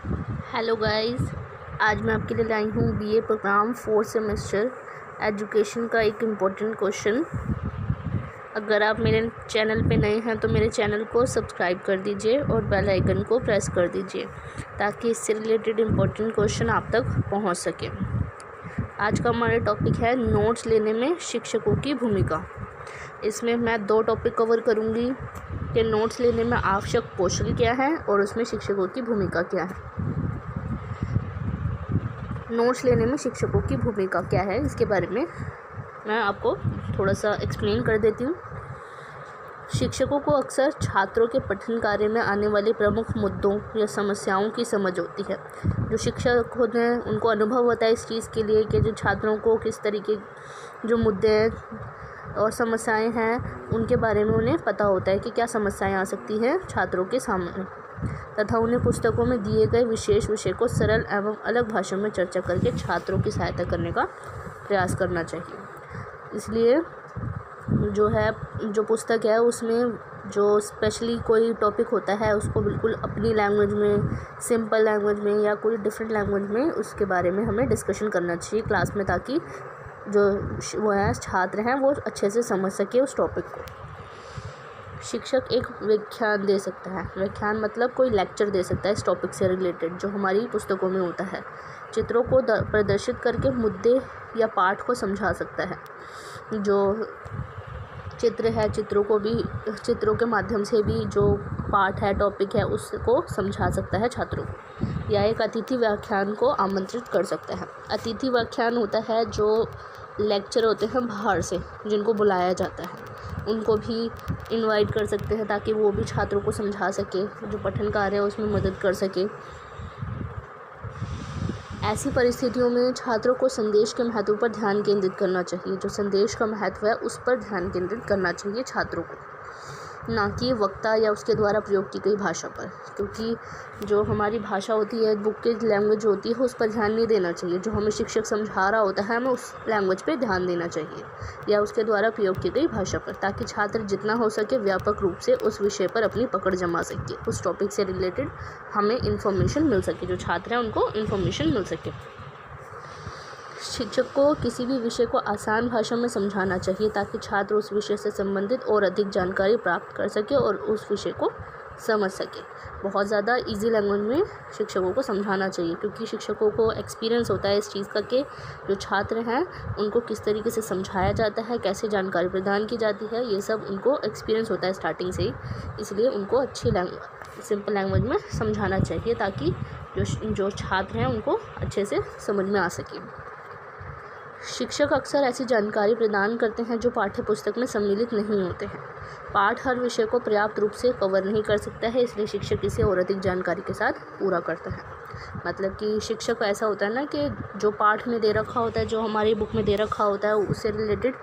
Hello guys, आज मैं आपके लिए लाई हूँ BA programme 4th semester education का एक इम्पोर्टेंट क्वेश्चन। अगर आप मेरे चैनल पे नए हैं तो मेरे चैनल को सब्सक्राइब कर दीजिए और बेल आइकन को प्रेस कर दीजिए ताकि इससे रिलेटेड इम्पोर्टेंट क्वेश्चन आप तक पहुँच सके। आज का हमारा टॉपिक है नोट्स लेने में शिक्षकों की भूमिका। इसमें मैं 2 टॉपिक कवर करूँगी कि नोट्स लेने में आवश्यक कौशल क्या है और उसमें शिक्षकों की भूमिका क्या है। नोट्स लेने में शिक्षकों की भूमिका क्या है, इसके बारे में मैं आपको थोड़ा सा एक्सप्लेन कर देती हूँ। शिक्षकों को अक्सर छात्रों के पठन कार्य में आने वाले प्रमुख मुद्दों या समस्याओं की समझ होती है। जो शिक्षक होते हैं उनको अनुभव होता है इस चीज़ के लिए कि जो छात्रों को किस तरीके जो मुद्दे और समस्याएं हैं उनके बारे में उन्हें पता होता है कि क्या समस्याएं आ सकती हैं छात्रों के सामने, तथा उन्हें पुस्तकों में दिए गए विशेष विषय को सरल एवं अलग भाषा में चर्चा करके छात्रों की सहायता करने का प्रयास करना चाहिए। इसलिए जो पुस्तक है उसमें जो स्पेशली कोई टॉपिक होता है उसको बिल्कुल अपनी लैंग्वेज में, सिंपल लैंग्वेज में या कोई डिफरेंट लैंग्वेज में उसके बारे में हमें डिस्कशन करना चाहिए क्लास में, ताकि जो छात्र हैं वो अच्छे से समझ सके उस टॉपिक को। शिक्षक एक व्याख्यान दे सकता है। व्याख्यान मतलब कोई लेक्चर दे सकता है इस टॉपिक से रिलेटेड जो हमारी पुस्तकों में होता है। चित्रों को प्रदर्शित करके मुद्दे या पाठ को समझा सकता है। जो चित्र है चित्रों के माध्यम से भी जो पाठ है, टॉपिक है, उसको समझा सकता है छात्रों को। या एक अतिथि व्याख्यान को आमंत्रित कर सकता है। अतिथि व्याख्यान होता है जो लेक्चर होते हैं बाहर से जिनको बुलाया जाता है, उनको भी इनवाइट कर सकते हैं ताकि वो भी छात्रों को समझा सके, जो पठन कार्य है उसमें मदद कर सके। ऐसी परिस्थितियों में छात्रों को संदेश के महत्व पर ध्यान केंद्रित करना चाहिए। जो संदेश का महत्व है उस पर ध्यान केंद्रित करना चाहिए छात्रों को, ना कि वक्ता या उसके द्वारा प्रयोग की गई भाषा पर, क्योंकि जो हमारी भाषा होती है, बुक की लैंग्वेज होती है, उस पर ध्यान नहीं देना चाहिए। जो हमें शिक्षक समझा रहा होता है हमें उस लैंग्वेज पे ध्यान देना चाहिए या उसके द्वारा प्रयोग की गई भाषा पर, ताकि छात्र जितना हो सके व्यापक रूप से उस विषय पर अपनी पकड़ जमा सके, उस टॉपिक से रिलेटेड हमें इन्फॉर्मेशन मिल सके, जो छात्र हैं उनको इन्फॉर्मेशन मिल सके। शिक्षक को किसी भी विषय को आसान भाषा में समझाना चाहिए ताकि छात्र उस विषय से संबंधित और अधिक जानकारी प्राप्त कर सके और उस विषय को समझ सके। बहुत ज़्यादा इजी लैंग्वेज में शिक्षकों को समझाना चाहिए, क्योंकि शिक्षकों को एक्सपीरियंस होता है इस चीज़ का कि जो छात्र हैं उनको किस तरीके से समझाया जाता है, कैसे जानकारी प्रदान की जाती है, ये सब उनको एक्सपीरियंस होता है स्टार्टिंग से ही। इसलिए उनको अच्छी सिंपल लैंग्वेज में समझाना चाहिए ताकि जो छात्र हैं उनको अच्छे से समझ में आ सके। शिक्षक अक्सर ऐसी जानकारी प्रदान करते हैं जो पाठ्य पुस्तक में सम्मिलित नहीं होते हैं। पाठ हर विषय को पर्याप्त रूप से कवर नहीं कर सकता है, इसलिए शिक्षक इसे और अधिक जानकारी के साथ पूरा करता है। मतलब कि शिक्षक ऐसा होता है ना कि जो पाठ में दे रखा होता है, जो हमारी बुक में दे रखा होता है, उससे रिलेटेड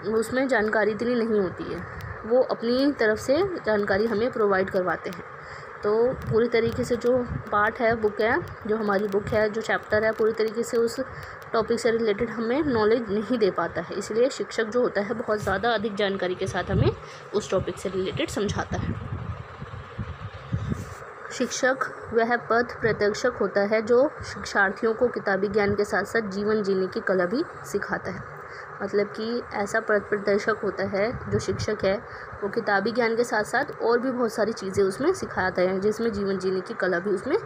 उसमें जानकारी इतनी नहीं होती है, वो अपनी तरफ से जानकारी हमें प्रोवाइड करवाते हैं। तो पूरी तरीके से जो पाठ है, बुक है, जो हमारी बुक है, जो चैप्टर है, पूरी तरीके से उस टॉपिक से रिलेटेड हमें नॉलेज नहीं दे पाता है। इसलिए शिक्षक जो होता है बहुत ज़्यादा अधिक जानकारी के साथ हमें उस टॉपिक से रिलेटेड समझाता है। शिक्षक वह पथ प्रदर्शक होता है जो शिक्षार्थियों को किताबी ज्ञान के साथ साथ जीवन जीने की कला भी सिखाता है। मतलब कि ऐसा पथ प्रदर्शक होता है जो शिक्षक है, वो किताबी ज्ञान के साथ साथ और भी बहुत सारी चीज़ें उसमें सिखाता है, जिसमें जीवन जीने की कला भी उसमें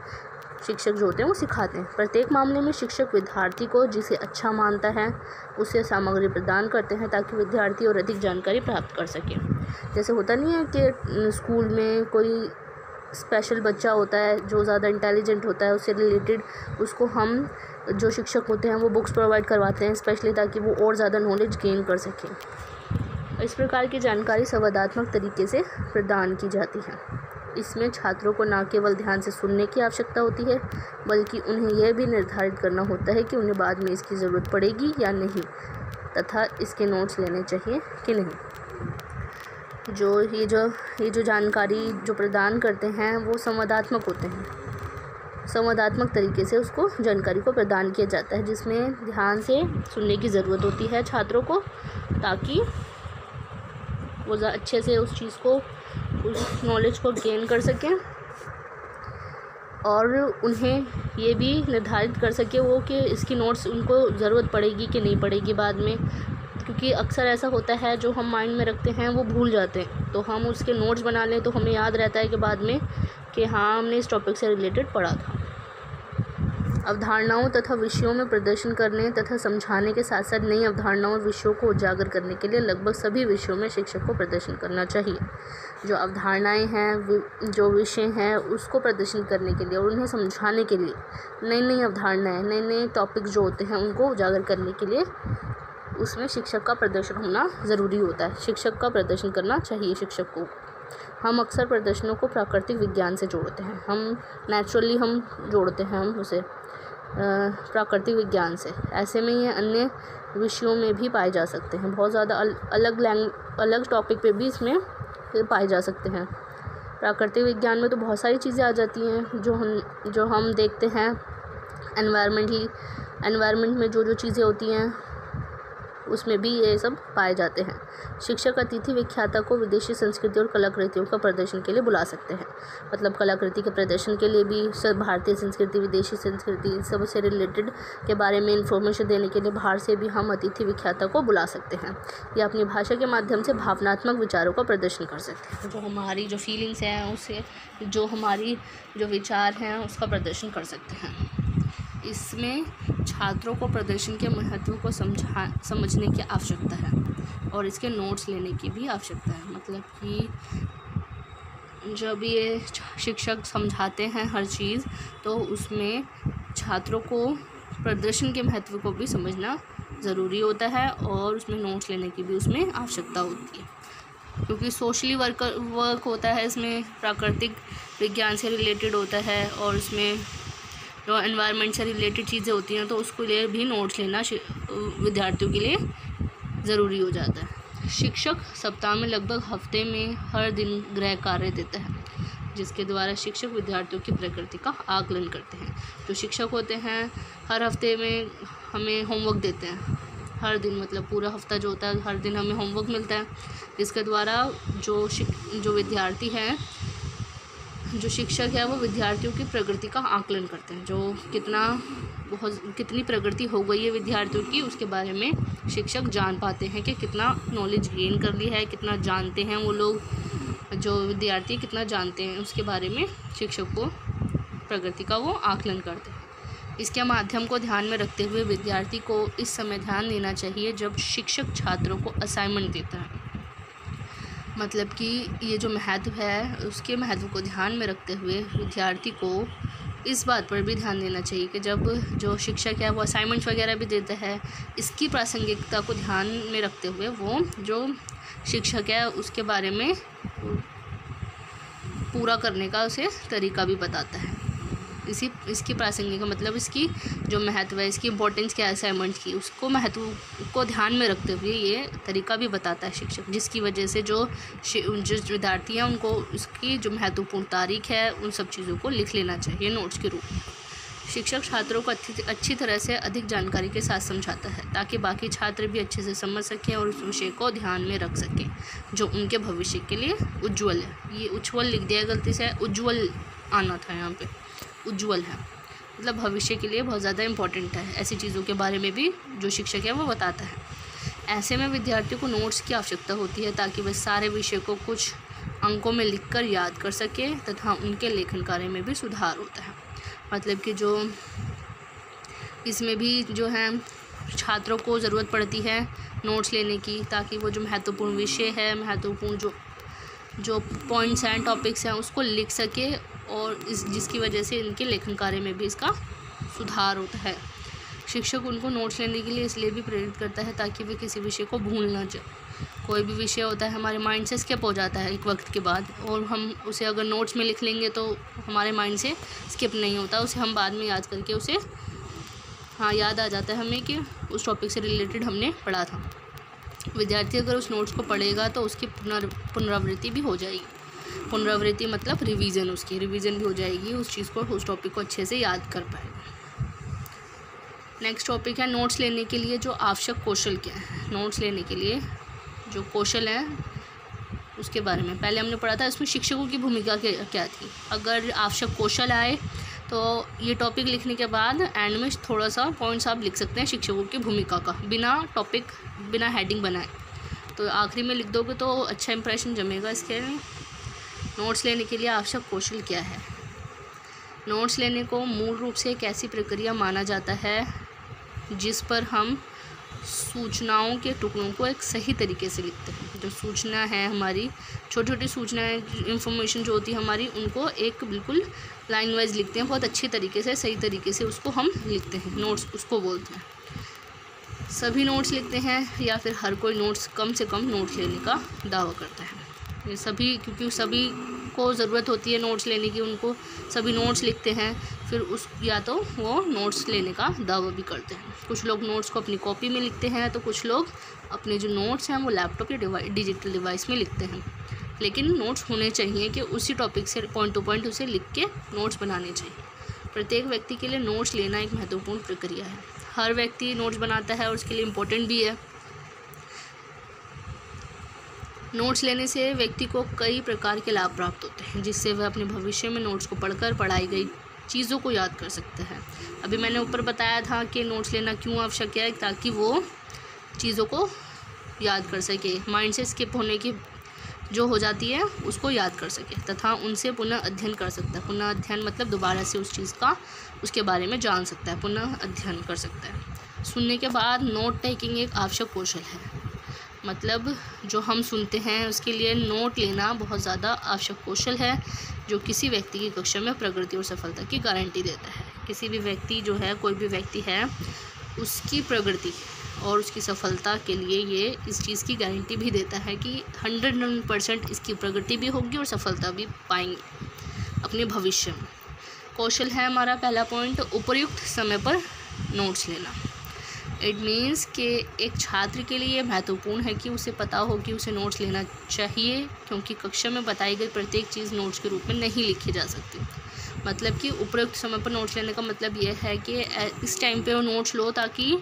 शिक्षक जो होते हैं वो सिखाते हैं। प्रत्येक मामले में शिक्षक विद्यार्थी को जिसे अच्छा मानता है उसे सामग्री प्रदान करते हैं ताकि विद्यार्थी और अधिक जानकारी प्राप्त कर सके। जैसे होता नहीं है कि स्कूल में कोई स्पेशल बच्चा होता है जो ज़्यादा इंटेलिजेंट होता है, उससे रिलेटेड उसको हम जो शिक्षक होते हैं वो बुक्स प्रोवाइड करवाते हैं स्पेशली, ताकि वो और ज़्यादा नॉलेज गेन कर सकें। इस प्रकार की जानकारी संवादात्मक तरीके से प्रदान की जाती है। इसमें छात्रों को न केवल ध्यान से सुनने की आवश्यकता होती है, बल्कि उन्हें यह भी निर्धारित करना होता है कि उन्हें बाद में इसकी ज़रूरत पड़ेगी या नहीं, तथा इसके नोट्स लेने चाहिए कि नहीं। ये जो जानकारी जो प्रदान करते हैं वो संवादात्मक होते हैं। संवादात्मक तरीके से उसको जानकारी को प्रदान किया जाता है, जिसमें ध्यान से सुनने की ज़रूरत होती है छात्रों को, ताकि वो अच्छे से उस चीज़ को, उस नॉलेज को गेन कर सकें। और उन्हें ये भी निर्धारित कर सके वो कि इसकी नोट्स उनको ज़रूरत पड़ेगी कि नहीं पड़ेगी बाद में, क्योंकि अक्सर ऐसा होता है जो हम माइंड में रखते हैं वो भूल जाते हैं। तो हम उसके नोट्स बना लें तो हमें याद रहता है कि बाद में कि हाँ हमने इस टॉपिक से रिलेटेड पढ़ा था। अवधारणाओं तथा विषयों में प्रदर्शन करने तथा समझाने के साथ साथ नई अवधारणाओं और विषयों को उजागर करने के लिए लगभग सभी विषयों में शिक्षक को प्रदर्शन करना चाहिए। जो अवधारणाएं हैं, जो विषय हैं, उसको प्रदर्शन करने के लिए और उन्हें समझाने के लिए, नई नई अवधारणाएं, नए नए टॉपिक्स जो होते हैं उनको उजागर करने के लिए उसमें शिक्षक का प्रदर्शन होना ज़रूरी होता है। शिक्षक का प्रदर्शन करना चाहिए शिक्षक को। हम अक्सर प्रदर्शनों को प्राकृतिक विज्ञान से जोड़ते हैं, हम नेचुरली हम जोड़ते हैं हम उसे प्राकृतिक विज्ञान से। ऐसे में ये अन्य विषयों में भी पाए जा सकते हैं, बहुत ज़्यादा अलग टॉपिक पे भी इसमें पाए जा सकते हैं। प्राकृतिक विज्ञान में तो बहुत सारी चीज़ें आ जाती हैं जो हम देखते हैं। एनवायरनमेंट में जो चीज़ें होती हैं उसमें भी ये सब पाए जाते हैं। शिक्षक अतिथि व्याख्याता को विदेशी संस्कृति और कलाकृतियों का प्रदर्शन के लिए बुला सकते हैं। मतलब कलाकृति के प्रदर्शन के लिए भी, सब भारतीय संस्कृति, विदेशी संस्कृति, सब से रिलेटेड के बारे में इंफॉर्मेशन देने के लिए बाहर से भी हम अतिथि व्याख्याता को बुला सकते हैं। या अपनी भाषा के माध्यम से भावनात्मक विचारों का प्रदर्शन कर सकते हैं। जो हमारी जो फीलिंग्स हैं उससे, जो हमारी जो विचार हैं उसका प्रदर्शन कर सकते हैं। इसमें छात्रों को प्रदर्शन के महत्व को समझने की आवश्यकता है और इसके नोट्स लेने की भी आवश्यकता है। मतलब कि जब ये शिक्षक समझाते हैं हर चीज़ तो उसमें छात्रों को प्रदर्शन के महत्व को भी समझना ज़रूरी होता है और उसमें नोट्स लेने की भी उसमें आवश्यकता होती है, क्योंकि सोशली वर्क होता है इसमें, प्राकृतिक विज्ञान से रिलेटेड होता है और इसमें जो एनवायरनमेंट से रिलेटेड चीज़ें होती हैं तो उसके लिए भी नोट्स लेना विद्यार्थियों के लिए ज़रूरी हो जाता है। शिक्षक सप्ताह में लगभग हफ्ते में हर दिन गृह कार्य देता है, जिसके द्वारा शिक्षक विद्यार्थियों की प्रकृति का आकलन करते हैं। जो शिक्षक होते हैं हर हफ्ते में हमें होमवर्क देते हैं, हर दिन, मतलब पूरा हफ्ता जो होता है हर दिन हमें होमवर्क मिलता है, जिसके द्वारा जो विद्यार्थी हैं, जो शिक्षक है वो विद्यार्थियों की प्रगति का आकलन करते हैं। जो कितनी प्रगति हो गई है विद्यार्थियों की उसके बारे में शिक्षक जान पाते हैं कि कितना नॉलेज गेन कर ली है, कितना जानते हैं वो लोग, जो विद्यार्थी कितना जानते हैं उसके बारे में शिक्षक को प्रगति का वो आकलन करते हैं। इसके माध्यम को ध्यान में रखते हुए विद्यार्थी को इस समय ध्यान देना चाहिए जब शिक्षक छात्रों को असाइनमेंट देता है। मतलब कि ये जो महत्व है उसके महत्व को ध्यान में रखते हुए विद्यार्थी को इस बात पर भी ध्यान देना चाहिए कि जब जो शिक्षक है वो असाइनमेंट्स वगैरह भी देता है, इसकी प्रासंगिकता को ध्यान में रखते हुए वो जो शिक्षक है उसके बारे में पूरा करने का उसे तरीका भी बताता है। इसकी प्रासंगिकता मतलब इसकी जो महत्व है, इसकी इम्पोर्टेंस क्या है असाइनमेंट की, उसको महत्व को ध्यान में रखते हुए ये तरीका भी बताता है शिक्षक, जिसकी वजह से जो विद्यार्थी हैं उनको इसकी जो महत्वपूर्ण तारीख है उन सब चीज़ों को लिख लेना चाहिए नोट्स के रूप में। शिक्षक छात्रों को अच्छी तरह से अधिक जानकारी के साथ समझाता है ताकि बाकी छात्र भी अच्छे से समझ सकें और उस विषय को ध्यान में रख सकें जो उनके भविष्य के लिए उज्ज्वल है। ये उज्ज्वल लिख दिया गलती से, उज्ज्वल आना था यहाँ पे, उज्ज्वल है मतलब भविष्य के लिए बहुत ज़्यादा इम्पॉर्टेंट है। ऐसी चीज़ों के बारे में भी जो शिक्षक है वो बताता है। ऐसे में विद्यार्थियों को नोट्स की आवश्यकता होती है ताकि वह सारे विषय को कुछ अंकों में लिखकर याद कर सके तथा उनके लेखन कार्य में भी सुधार होता है। मतलब कि जो इसमें भी जो है छात्रों को ज़रूरत पड़ती है नोट्स लेने की ताकि वो जो महत्वपूर्ण विषय है, महत्वपूर्ण जो पॉइंट्स हैं, टॉपिक्स हैं उसको लिख सके और जिसकी वजह से इनके लेखन कार्य में भी इसका सुधार होता है। शिक्षक उनको नोट्स लेने के लिए इसलिए भी प्रेरित करता है ताकि वे किसी विषय को भूल ना जाए। कोई भी विषय होता है हमारे माइंड से स्किप हो जाता है एक वक्त के बाद, और हम उसे अगर नोट्स में लिख लेंगे तो हमारे माइंड से स्किप नहीं होता, उसे हम बाद में याद करके उसे याद आ जाता है हमें कि उस टॉपिक से रिलेटेड हमने पढ़ा था। विद्यार्थी अगर उस नोट्स को पढ़ेगा तो उसकी पुनरावृत्ति भी हो जाएगी। पुनरावृत्ति मतलब रिवीजन, उसकी रिवीजन भी हो जाएगी, उस चीज़ को, उस टॉपिक को अच्छे से याद कर पाएगा। नेक्स्ट टॉपिक है नोट्स लेने के लिए जो आवश्यक कौशल क्या है। नोट्स लेने के लिए जो कौशल है उसके बारे में पहले हमने पढ़ा था, इसमें शिक्षकों की भूमिका क्या थी। अगर आवश्यक कौशल आए तो ये टॉपिक लिखने के बाद एंड में थोड़ा सा पॉइंट्स आप लिख सकते हैं शिक्षकों की भूमिका का, बिना टॉपिक बिना हेडिंग बनाए। तो आखिरी में लिख दोगे तो अच्छा इंप्रेशन जमेगा इसके लिए। नोट्स लेने के लिए आवश्यक कौशल क्या है? नोट्स लेने को मूल रूप से एक ऐसी प्रक्रिया माना जाता है जिस पर हम सूचनाओं के टुकड़ों को एक सही तरीके से लिखते हैं। जो सूचना है हमारी, छोटी छोटी सूचनाएं, इंफॉर्मेशन जो होती है हमारी, उनको एक बिल्कुल लाइन वाइज लिखते हैं, बहुत अच्छी तरीके से, सही तरीके से उसको हम लिखते हैं। नोट्स उसको बोलते हैं। सभी नोट्स लिखते हैं या फिर हर कोई नोट्स, कम से कम नोट्स लेने का दावा करता है। ये सभी, क्योंकि सभी को ज़रूरत होती है नोट्स लेने की, उनको सभी नोट्स लिखते हैं, फिर उस या तो वो नोट्स लेने का दावा भी करते हैं। कुछ लोग नोट्स को अपनी कॉपी में लिखते हैं, तो कुछ लोग अपने जो नोट्स हैं वो लैपटॉप या डिजिटल डिवाइस में लिखते हैं। लेकिन नोट्स होने चाहिए कि उसी टॉपिक से पॉइंट टू पॉइंट उसे लिख के नोट्स बनाने चाहिए। प्रत्येक व्यक्ति के लिए नोट्स लेना एक महत्वपूर्ण प्रक्रिया है। हर व्यक्ति नोट्स बनाता है और उसके लिए इम्पोर्टेंट भी है। नोट्स लेने से व्यक्ति को कई प्रकार के लाभ प्राप्त होते हैं, जिससे वह अपने भविष्य में नोट्स को पढ़कर पढ़ाई गई चीज़ों को याद कर सकता है। अभी मैंने ऊपर बताया था कि नोट्स लेना क्यों आवश्यक है, ताकि वो चीज़ों को याद कर सके, माइंड से स्किप होने की जो हो जाती है उसको याद कर सके, तथा उनसे पुनः अध्ययन कर सकता है। पुनः अध्ययन मतलब दोबारा से उस चीज़ का, उसके बारे में जान सकता है, पुनः अध्ययन कर सकता है। सुनने के बाद नोट टेकिंग एक आवश्यक कौशल है। मतलब जो हम सुनते हैं उसके लिए नोट लेना बहुत ज़्यादा आवश्यक कौशल है, जो किसी व्यक्ति की कक्षा में प्रगति और सफलता की गारंटी देता है। किसी भी व्यक्ति जो है, कोई भी व्यक्ति है, उसकी प्रगति और उसकी सफलता के लिए ये इस चीज़ की गारंटी भी देता है कि 100% इसकी प्रगति भी होगी और सफलता भी पाएंगे अपने भविष्य में। कौशल है हमारा पहला पॉइंट, उपयुक्त समय पर नोट्स लेना। इट मीन्स कि एक छात्र के लिए महत्वपूर्ण है कि उसे पता हो कि उसे नोट्स लेना चाहिए, क्योंकि कक्षा में बताई गई प्रत्येक चीज़ नोट्स के रूप में नहीं लिखी जा सकती। मतलब कि उपयुक्त समय पर नोट्स लेने का मतलब यह है कि इस टाइम पे वो नोट्स लो, ताकि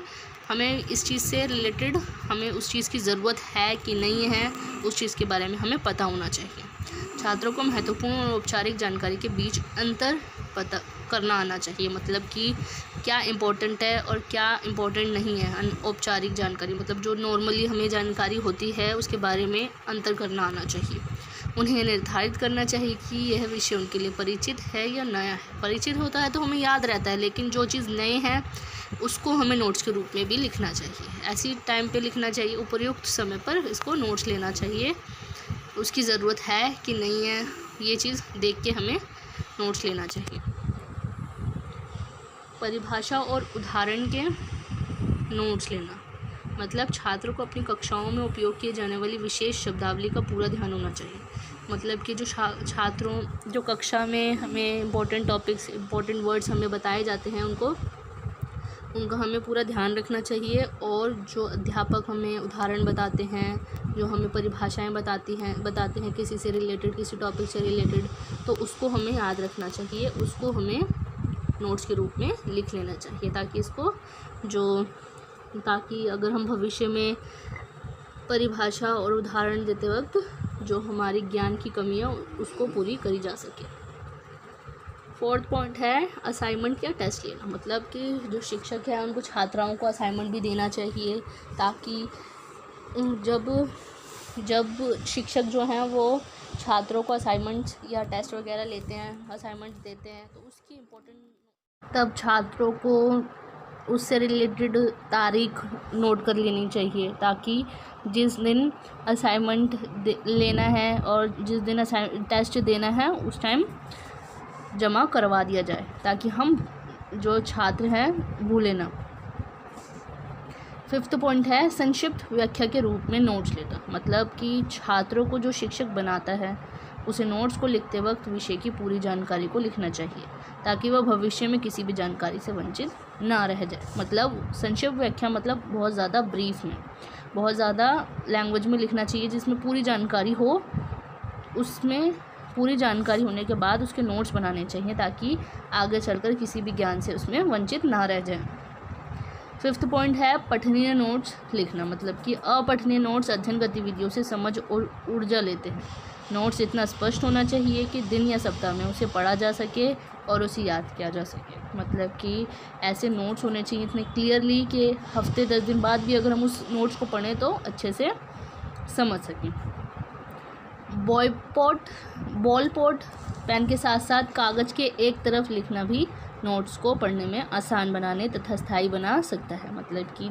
हमें इस चीज़ से रिलेटेड, हमें उस चीज़ की ज़रूरत है कि नहीं है, उस चीज़ के बारे में हमें पता होना चाहिए। छात्रों को महत्वपूर्ण और औपचारिक जानकारी के बीच अंतर पता करना आना चाहिए। मतलब कि क्या इम्पोर्टेंट है और क्या इम्पोर्टेंट नहीं है। औपचारिक जानकारी मतलब जो नॉर्मली हमें जानकारी होती है उसके बारे में अंतर करना आना चाहिए। उन्हें निर्धारित करना चाहिए कि यह विषय उनके लिए परिचित है या नया है। परिचित होता है तो हमें याद रहता है, लेकिन जो चीज़ नए हैं उसको हमें नोट्स के रूप में भी लिखना चाहिए। ऐसी टाइम पे लिखना चाहिए, उपयुक्त समय पर इसको नोट्स लेना चाहिए। उसकी ज़रूरत है कि नहीं है, ये चीज़ देख के हमें नोट्स लेना चाहिए। परिभाषा और उदाहरण के नोट्स लेना मतलब छात्र को अपनी कक्षाओं में उपयोग किए जाने वाली विशेष शब्दावली का पूरा ध्यान होना चाहिए। मतलब कि जो छात्रों जो कक्षा में हमें इम्पोर्टेंट टॉपिक्स, इम्पोर्टेंट वर्ड्स हमें बताए जाते हैं, उनका हमें पूरा ध्यान रखना चाहिए। और जो अध्यापक हमें उदाहरण बताते हैं, जो हमें परिभाषाएं बताते हैं किसी से रिलेटेड, किसी टॉपिक से रिलेटेड, तो उसको हमें याद रखना चाहिए, उसको हमें नोट्स के रूप में लिख लेना चाहिए, ताकि अगर हम भविष्य में परिभाषा और उदाहरण देते वक्त जो हमारी ज्ञान की कमी है उसको पूरी करी जा सके। फोर्थ पॉइंट है असाइनमेंट या टेस्ट लेना। मतलब कि जो शिक्षक है उनको छात्राओं को असाइनमेंट भी देना चाहिए, ताकि जब शिक्षक जो हैं वो छात्रों को असाइनमेंट्स या टेस्ट वगैरह लेते हैं, असाइनमेंट देते हैं, तो उसकी इम्पोर्टेंट तब छात्रों को उससे रिलेटेड तारीख नोट कर लेनी चाहिए, ताकि जिस दिन असाइनमेंट लेना है और जिस दिन टेस्ट देना है उस टाइम जमा करवा दिया जाए, ताकि हम जो छात्र हैं भूले ना। फिफ्थ पॉइंट है संक्षिप्त व्याख्या के रूप में नोट्स लेना। मतलब कि छात्रों को जो शिक्षक बनाता है उसे नोट्स को लिखते वक्त विषय की पूरी जानकारी को लिखना चाहिए, ताकि वह भविष्य में किसी भी जानकारी से वंचित ना रह जाए। मतलब संक्षिप्त व्याख्या मतलब बहुत ज़्यादा ब्रीफ में, बहुत ज़्यादा लैंग्वेज में लिखना चाहिए जिसमें पूरी जानकारी हो। उसमें पूरी जानकारी होने के बाद उसके नोट्स बनाने चाहिए, ताकि आगे चलकर किसी भी ज्ञान से उसमें वंचित ना रह जाए। फिफ्थ पॉइंट है पठनीय नोट्स लिखना। मतलब कि अपठनीय नोट्स अध्ययन गतिविधियों से समझ और ऊर्जा लेते हैं। नोट्स इतना स्पष्ट होना चाहिए कि दिन या सप्ताह में उसे पढ़ा जा सके और उसे याद किया जा सके। मतलब कि ऐसे नोट्स होने चाहिए इतने क्लियरली कि हफ्ते 10 दिन बाद भी अगर हम उस नोट्स को पढ़ें तो अच्छे से समझ सकें। बॉल पॉट पेन के साथ साथ कागज़ के एक तरफ लिखना भी नोट्स को पढ़ने में आसान बनाने तथा स्थायी बना सकता है। मतलब कि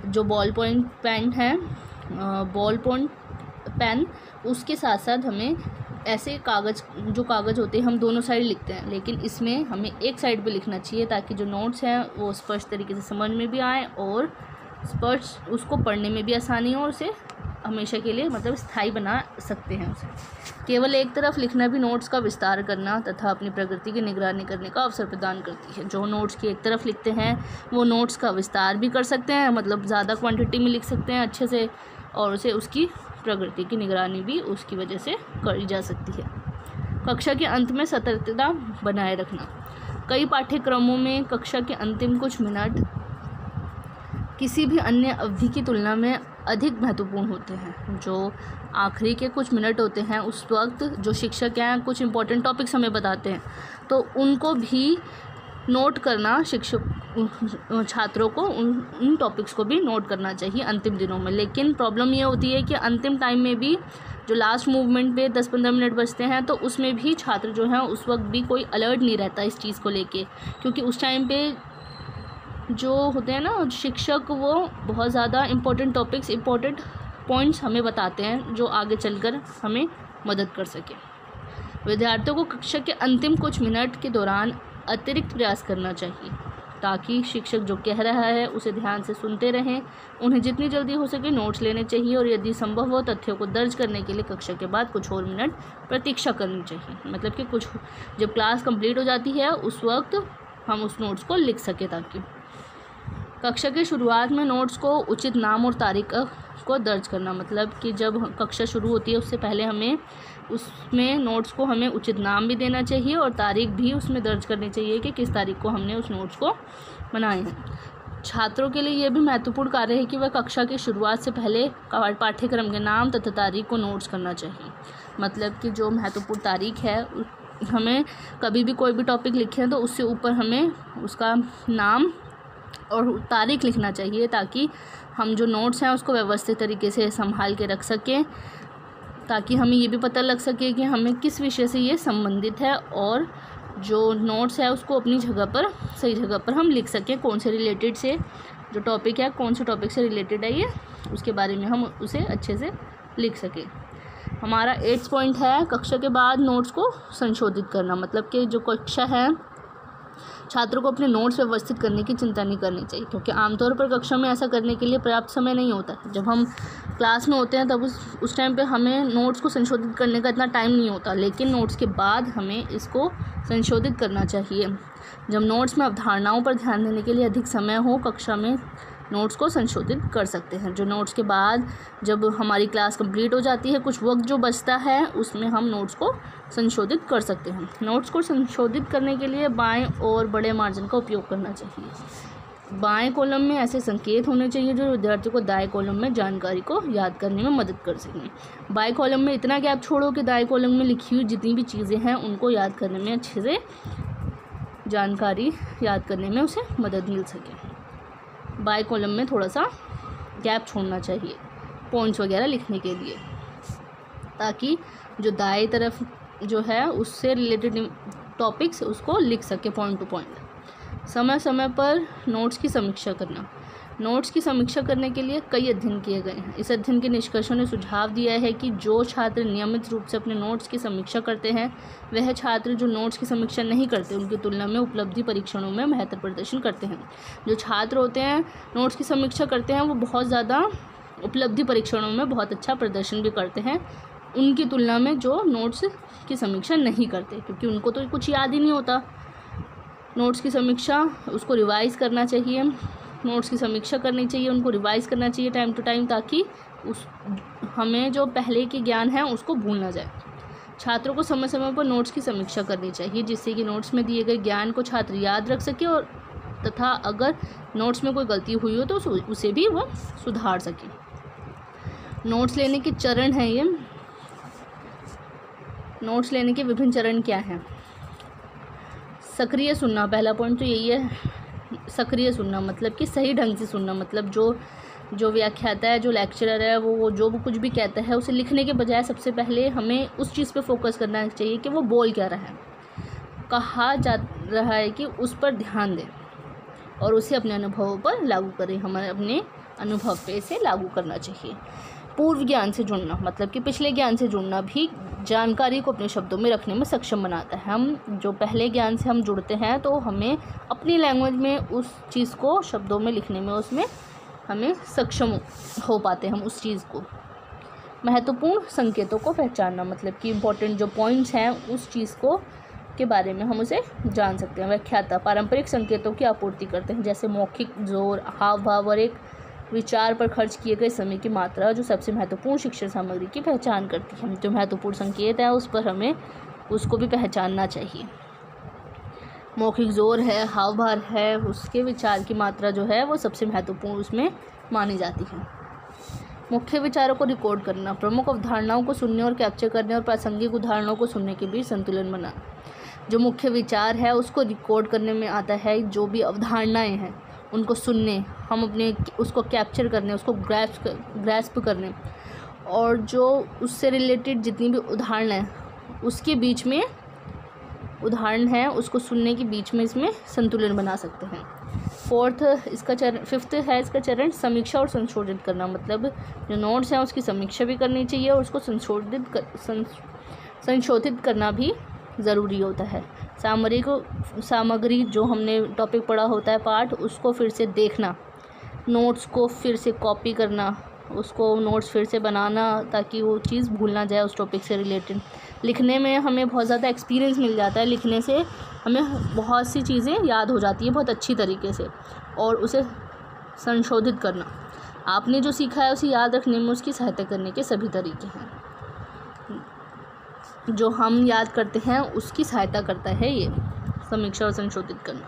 जो बॉल पॉइंट पेन है, बॉल पॉइंट पेन, उसके साथ साथ हमें ऐसे कागज़ होते हैं हम दोनों साइड लिखते हैं, लेकिन इसमें हमें एक साइड पे लिखना चाहिए ताकि जो नोट्स हैं वो स्पष्ट तरीके से समझ में भी आए और स्पष्ट उसको पढ़ने में भी आसानी हो और उसे हमेशा के लिए मतलब स्थायी बना सकते हैं उसे। केवल एक तरफ लिखना भी नोट्स का विस्तार करना तथा अपनी प्रगति की निगरानी करने का अवसर प्रदान करती है। जो नोट्स की एक तरफ लिखते हैं वो नोट्स का विस्तार भी कर सकते हैं, मतलब ज़्यादा क्वांटिटी में लिख सकते हैं अच्छे से, और उसे उसकी प्रगति की निगरानी भी उसकी वजह से करी जा सकती है। कक्षा के अंत में सतर्कता बनाए रखना। कई पाठ्यक्रमों में कक्षा के अंतिम कुछ मिनट किसी भी अन्य अवधि की तुलना में अधिक महत्वपूर्ण होते हैं। जो आखिरी के कुछ मिनट होते हैं उस वक्त जो शिक्षक हैं कुछ इम्पोर्टेंट टॉपिक्स हमें बताते हैं, तो उनको भी नोट करना, छात्रों को उन टॉपिक्स को भी नोट करना चाहिए अंतिम दिनों में। लेकिन प्रॉब्लम ये होती है कि अंतिम टाइम में भी जो लास्ट मूवमेंट पे 10-15 मिनट बचते हैं तो उसमें भी छात्र जो हैं उस वक्त भी कोई अलर्ट नहीं रहता इस चीज़ को लेके, क्योंकि उस टाइम पे जो होते हैं ना शिक्षक, वो बहुत ज़्यादा इम्पोर्टेंट टॉपिक्स, इम्पोर्टेंट पॉइंट्स हमें बताते हैं जो आगे चलकर हमें मदद कर सके। विद्यार्थियों को कक्षा के अंतिम कुछ मिनट के दौरान अतिरिक्त प्रयास करना चाहिए ताकि शिक्षक जो कह रहा है उसे ध्यान से सुनते रहें। उन्हें जितनी जल्दी हो सके नोट्स लेने चाहिए और यदि संभव हो तथ्यों को दर्ज करने के लिए कक्षा के बाद कुछ और मिनट प्रतीक्षा करनी चाहिए। मतलब कि कुछ जब क्लास कंप्लीट हो जाती है उस वक्त हम उस नोट्स को लिख सकें। ताकि कक्षा के शुरुआत में नोट्स को उचित नाम और तारीख को दर्ज करना। मतलब कि जब कक्षा शुरू होती है उससे पहले हमें उसमें नोट्स को हमें उचित नाम भी देना चाहिए और तारीख भी उसमें दर्ज करनी चाहिए कि किस तारीख को हमने उस नोट्स को बनाए हैं। छात्रों के लिए यह भी महत्वपूर्ण कार्य है कि वह कक्षा की शुरुआत से पहले पाठ्यक्रम के नाम तथा तारीख को नोट्स करना चाहिए। मतलब कि जो महत्वपूर्ण तारीख है, हमें कभी भी कोई भी टॉपिक लिखें तो उससे ऊपर हमें उसका नाम और तारीख लिखना चाहिए ताकि हम जो नोट्स हैं उसको व्यवस्थित तरीके से संभाल के रख सकें, ताकि हमें ये भी पता लग सके कि हमें किस विषय से ये संबंधित है और जो नोट्स है उसको अपनी जगह पर, सही जगह पर हम लिख सकें। कौन से रिलेटेड से जो टॉपिक है, कौन से टॉपिक से रिलेटेड है ये, उसके बारे में हम उसे अच्छे से लिख सकें। हमारा 8th पॉइंट है कक्षा के बाद नोट्स को संशोधित करना। मतलब कि जो कक्षा है छात्रों को अपने नोट्स व्यवस्थित करने की चिंता नहीं करनी चाहिए, क्योंकि आमतौर पर कक्षा में ऐसा करने के लिए पर्याप्त समय नहीं होता। जब हम क्लास में होते हैं तब उस टाइम पे हमें नोट्स को संशोधित करने का इतना टाइम नहीं होता, लेकिन नोट्स के बाद हमें इसको संशोधित करना चाहिए। जब नोट्स में अवधारणाओं पर ध्यान देने के लिए अधिक समय हो, कक्षा में नोट्स को संशोधित कर सकते हैं। जो नोट्स के बाद जब हमारी क्लास कंप्लीट हो जाती है, कुछ वक्त जो बचता है उसमें हम नोट्स को संशोधित कर सकते हैं। नोट्स को संशोधित करने के लिए बाएं और बड़े मार्जिन का उपयोग करना चाहिए। बाएं कॉलम में ऐसे संकेत होने चाहिए जो विद्यार्थी को दाएं कॉलम में जानकारी को याद करने में मदद कर सकें। बाएं कॉलम में इतना गैप छोड़ो कि दाएं कॉलम में लिखी हुई जितनी भी चीज़ें हैं उनको याद करने में, अच्छे से जानकारी याद करने में उसे मदद मिल सके। बाएं कॉलम में थोड़ा सा गैप छोड़ना चाहिए पॉइंट्स वगैरह लिखने के लिए, ताकि जो दाएं तरफ जो है उससे रिलेटेड टॉपिक्स उसको लिख सके पॉइंट टू पॉइंट। समय समय पर नोट्स की समीक्षा करना। नोट्स की समीक्षा करने के लिए कई अध्ययन किए गए हैं। इस अध्ययन के निष्कर्षों ने सुझाव दिया है कि जो छात्र नियमित रूप से अपने नोट्स की समीक्षा करते हैं वह छात्र जो नोट्स की समीक्षा नहीं करते उनकी तुलना में उपलब्धि परीक्षणों में बेहतर प्रदर्शन करते हैं। जो छात्र होते हैं नोट्स की समीक्षा करते हैं वो बहुत ज़्यादा उपलब्धि परीक्षणों में बहुत अच्छा प्रदर्शन भी करते हैं उनकी तुलना में जो नोट्स की समीक्षा नहीं करते, क्योंकि उनको तो कुछ याद ही नहीं होता। नोट्स की समीक्षा उसको रिवाइज़ करना चाहिए, नोट्स की समीक्षा करनी चाहिए, उनको रिवाइज़ करना चाहिए टाइम टू टाइम, ताकि हमें जो पहले के ज्ञान है उसको भूल ना जाए। छात्रों को समय समय पर नोट्स की समीक्षा करनी चाहिए जिससे कि नोट्स में दिए गए ज्ञान को छात्र याद रख सके और तथा अगर नोट्स में कोई गलती हुई हो तो उसे भी वह सुधार सके। नोट्स लेने के चरण हैं ये। नोट्स लेने के विभिन्न चरण क्या हैं? सक्रिय सुनना, पहला पॉइंट तो यही है। सक्रिय सुनना मतलब कि सही ढंग से सुनना, मतलब जो व्याख्याता है, जो लेक्चरर है, वो जो वो कुछ भी कहता है उसे लिखने के बजाय सबसे पहले हमें उस चीज़ पे फोकस करना चाहिए कि वो बोल क्या रहा है, कहा जा रहा है कि उस पर ध्यान दें और उसे अपने अनुभवों पर लागू करें। हमें अपने अनुभव पे इसे लागू करना चाहिए। पूर्व ज्ञान से जुड़ना मतलब कि पिछले ज्ञान से जुड़ना भी जानकारी को अपने शब्दों में रखने में सक्षम बनाता है। हम जो पहले ज्ञान से हम जुड़ते हैं तो हमें अपनी लैंग्वेज में उस चीज़ को शब्दों में लिखने में उसमें हमें सक्षम हो पाते हैं हम उस चीज़ को। महत्वपूर्ण संकेतों को पहचानना मतलब कि इम्पोर्टेंट जो पॉइंट्स हैं उस चीज़ को के बारे में हम उसे जान सकते हैं। व्याख्याता पारंपरिक संकेतों की आपूर्ति करते हैं, जैसे मौखिक जोर, हाव भाव और एक विचार पर खर्च किए गए समय की मात्रा, जो सबसे महत्वपूर्ण शिक्षण सामग्री की पहचान करती है। जो महत्वपूर्ण संकेत है उस पर हमें उसको भी पहचानना चाहिए। मौखिक जोर है, हाव भाव है, उसके विचार की मात्रा जो है वो सबसे महत्वपूर्ण उसमें मानी जाती है। मुख्य विचारों को रिकॉर्ड करना, प्रमुख अवधारणाओं को सुनने और कैप्चर करने और प्रासंगिक उदाहरणों को सुनने के बीच संतुलन बनाना। जो मुख्य विचार है उसको रिकॉर्ड करने में आता है, जो भी अवधारणाएं हैं उनको सुनने, हम अपने उसको कैप्चर करने, उसको ग्रैस्प करने, और जो उससे रिलेटेड जितनी भी उदाहरण है उसके बीच में उदाहरण है उसको सुनने के बीच में इसमें संतुलन बना सकते हैं। फिफ्थ है इसका चरण समीक्षा और संशोधित करना, मतलब जो नोट्स हैं उसकी समीक्षा भी करनी चाहिए और उसको संशोधित करना भी ज़रूरी होता है। सामग्री जो हमने टॉपिक पढ़ा होता है पाठ, उसको फिर से देखना, नोट्स को फिर से कॉपी करना, उसको नोट्स फिर से बनाना ताकि वो चीज़ भूल ना जाए उस टॉपिक से रिलेटेड। लिखने में हमें बहुत ज़्यादा एक्सपीरियंस मिल जाता है, लिखने से हमें बहुत सी चीज़ें याद हो जाती है बहुत अच्छी तरीके से, और उसे संशोधित करना, आपने जो सीखा है उसे याद रखने में उसकी सहायता करने के सभी तरीके हैं। जो हम याद करते हैं उसकी सहायता करता है ये समीक्षा और संशोधित करना,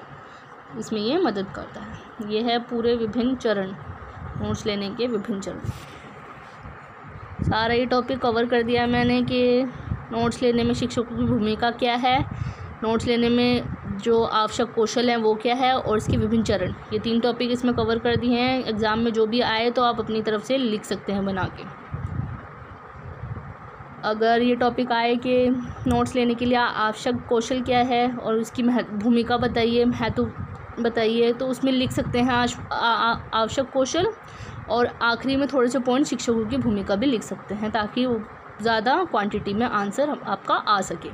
इसमें ये मदद करता है। ये है पूरे विभिन्न चरण, नोट्स लेने के विभिन्न चरण। सारा ये टॉपिक कवर कर दिया है मैंने कि नोट्स लेने में शिक्षकों की भूमिका क्या है, नोट्स लेने में जो आवश्यक कौशल हैं वो क्या है, और इसके विभिन्न चरण। ये 3 टॉपिक इसमें कवर कर दिए हैं। एग्ज़ाम में जो भी आए तो आप अपनी तरफ से लिख सकते हैं बना के। अगर ये टॉपिक आए कि नोट्स लेने के लिए आवश्यक कौशल क्या है और उसकी भूमिका बताइए, महत्व बताइए, तो उसमें लिख सकते हैं आवश्यक कौशल, और आखिरी में थोड़े से पॉइंट शिक्षकों की भूमिका भी लिख सकते हैं ताकि वो ज़्यादा क्वांटिटी में आंसर आपका आ सके।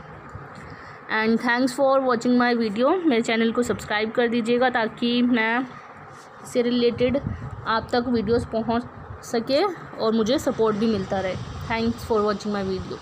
And thanks for watching my video. मेरे चैनल को सब्सक्राइब कर दीजिएगा ताकि मैं इससे रिलेटेड आप तक वीडियोस पहुंच सके और मुझे सपोर्ट भी मिलता रहे। Thanks for watching my video.